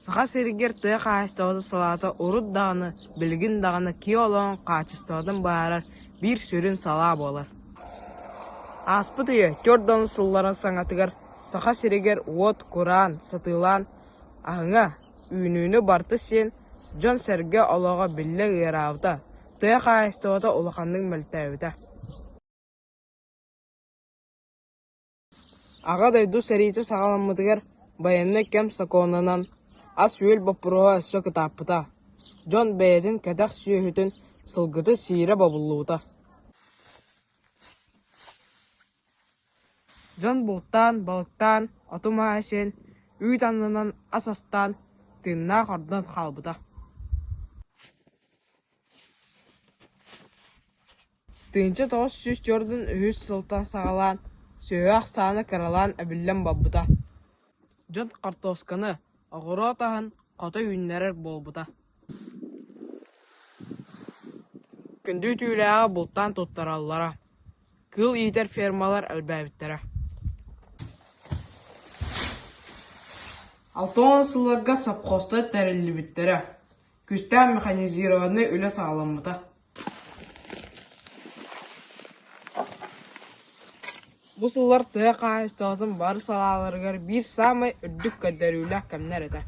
Саха сиригер тыа қаастауды салата урут дағаны, білгін дағаны ки олуын қачыстаудың бағарар бір сүрін сала болар. Аспыт үйе, төрдоны сылларын саңатыгар, саха сиригер от, куран, сатылан, аңа, үйнүйіні барты сен, жон сәрге олуға білі ғырауыда, тыа қаастауды олықанның мәлтәуіда. Аға дайду сәрейті сағаламыдығар, баянны кем саконынан, ас үйел бапыруға өссө кытаппыта. Жон бәйетін кәдәқ сүйөһүтін сылгыты сире бабыллуута. Жон бұлттан, балықтан, отыма әсен, үй танынан асастан, тынна қордан қалбыта. Тынчы 904-ден үйіз сылтан сағалан, сөйақ саны қаралан әбіллен баббыта. Жон қартосканы, оғыру атағын қоты үйінлерер болбыта. Күнді түйіліға бұлттан тұттараллара. Кыл иетер фермалар әлбәбіттері. Алтуын сылларға сапқосты тәрілі біттері. Күстен механизированы үлі сағаламыта. Бұл сыллар тыға қайыстығын бары салаларығар біз самай үрдік көддерілі кәмнер еті.